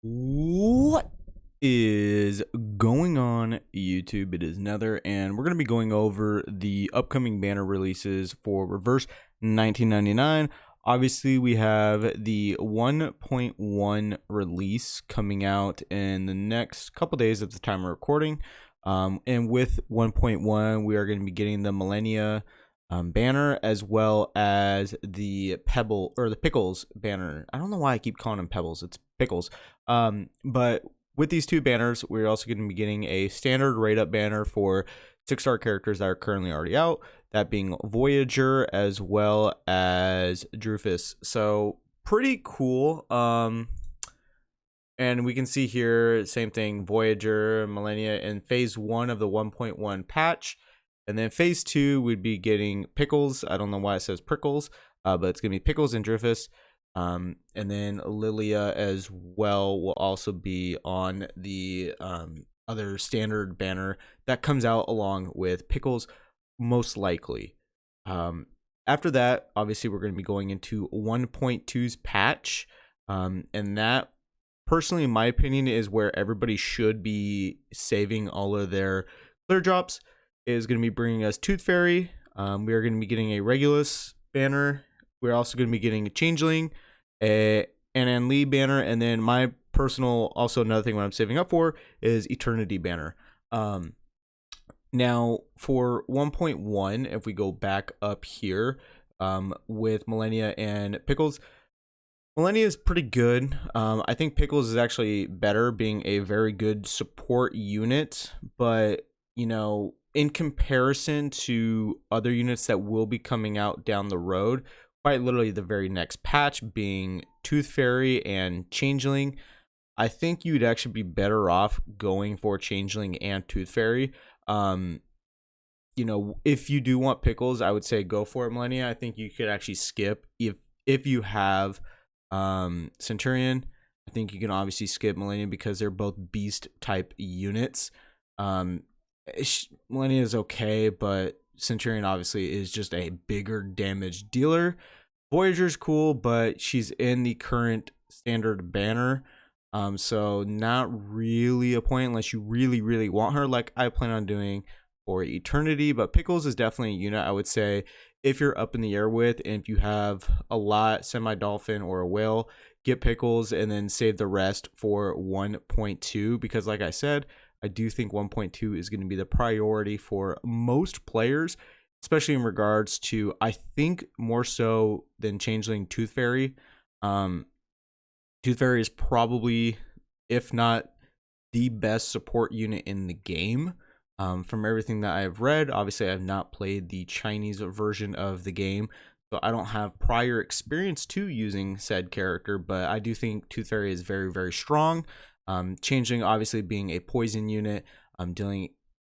What is going on, YouTube? It is Nether, and we're going to be going over the upcoming banner releases for Reverse 1999. Obviously, we have the 1.1 release coming out in the next couple days at the time of recording. And with 1.1, we are going to be getting the Melania banner, as well as the Pickles banner. I don't know why I keep calling them Pebbles. It's Pickles. But with these two banners, we're also going to be getting a standard rate up banner for 6-star characters that are currently already out, that being Voyager as well as Drufus. So pretty cool. And we can see here, same thing, Voyager, Melania in phase 1 of the 1.1 patch. And then phase 2 would be getting Pickles. I don't know why it says Prickles, but it's going to be Pickles and Drufus. And then Lilia as well will also be on the other standard banner that comes out along with Pickles, most likely. After that, obviously, we're going to be going into 1.2's patch. And that, personally, in my opinion, is where everybody should be saving all of their clear drops. Is going to be bringing us Tooth Fairy. We are going to be getting a Regulus banner. We're also going to be getting a Changeling, a Anan Lee banner, and then my personal, also another thing what I'm saving up for is Eternity banner. Now for 1.1, if we go back up here with Melania and Pickles, Melania is pretty good. I think Pickles is actually better, being a very good support unit, but you know, in comparison to other units that will be coming out down the road, quite literally the very next patch, being Tooth Fairy and Changeling, I think you'd actually be better off going for Changeling and Tooth Fairy. You know, if you do want Pickles, I would say go for it, Melania. I think you could actually skip if you have Centurion. I think you can obviously skip Melania because they're both beast type units. Melania is okay, but Centurion obviously is just a bigger damage dealer. Voyager's cool, but she's in the current standard banner. So not really a point unless you really want her, like I plan on doing for Eternity. But Pickles is definitely a unit I would say if you're up in the air with, and if you have a lot, semi-dolphin or a whale, get Pickles and then save the rest for 1.2, because like I said, I do think 1.2 is going to be the priority for most players, especially in regards to, I think, more so than Changeling, Tooth Fairy. Tooth Fairy is probably, if not the best support unit in the game. From everything that I've read, obviously I have not played the Chinese version of the game, so I don't have prior experience to using said character, but I do think Tooth Fairy is very strong. Changeling obviously being a poison unit,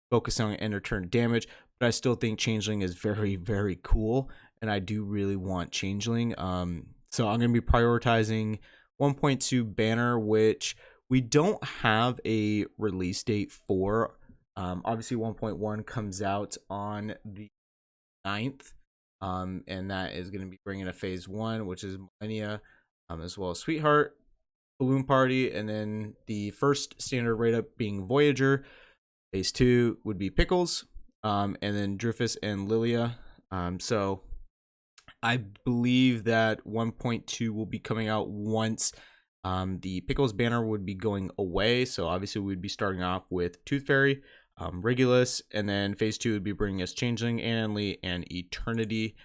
focusing on end of turn damage, but I still think Changeling is very cool, and I do really want Changeling. So I'm going to be prioritizing 1.2 banner, which we don't have a release date for. Obviously 1.1 comes out on the 9th, and that is going to be bringing a phase 1, which is Melania, as well as Sweetheart, Balloon Party, and then the first standard rate up being Voyager. Phase 2 would be Pickles, and then Drufus and Lilia. So I believe that 1.2 will be coming out once the Pickles banner would be going away. So obviously we'd be starting off with Tooth Fairy, Regulus, and then phase 2 would be bringing us Changeling, Anan Lee, and Eternity.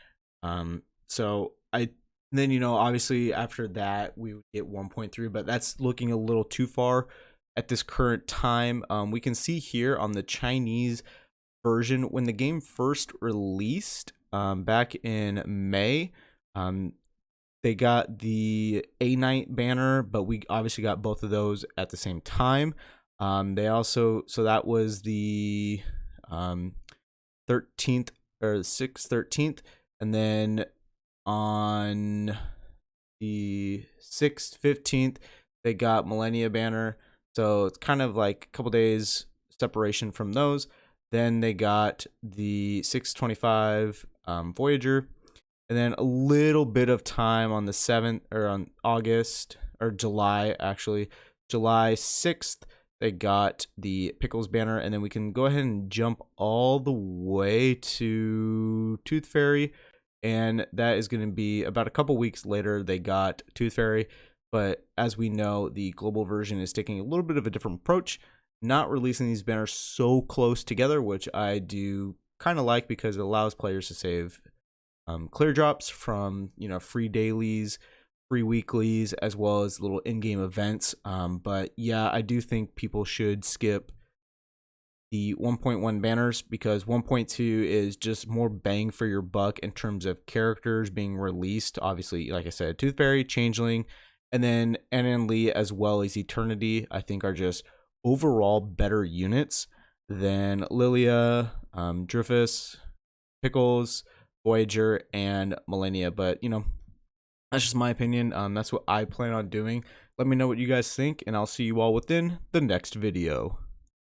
Then, you know, obviously after that we would get 1.3, but that's looking a little too far at this current time. We can see here on the Chinese version, when the game first released back in May, they got the A-Night banner, but we obviously got both of those at the same time. They also, so that was the 13th or 6th, 13th, and then on the 6th, 15th, they got Melania banner. So it's kind of like a couple days separation from those. Then they got the 625 Voyager, and then a little bit of time on the 7th, or on August or July actually, July 6th, they got the Pickles banner, and then we can go ahead and jump all the way to Tooth Fairy, and that is going to be about a couple weeks later. They got Tooth Fairy, but as we know, the global version is taking a little bit of a different approach, not releasing these banners so close together, which I do kind of like because it allows players to save clear drops from free dailies, free weeklies, as well as little in-game events. But yeah, I do think people should skip the 1.1 banners because 1.2 is just more bang for your buck in terms of characters being released. Obviously, like I said, Tooth Fairy, Changeling, and then N Lee as well as Eternity, I think are just overall better units than Lilia, Drifus, Pickles, Voyager, and Melania. But that's just my opinion. That's what I plan on doing. Let me know what you guys think, and I'll see you all within the next video.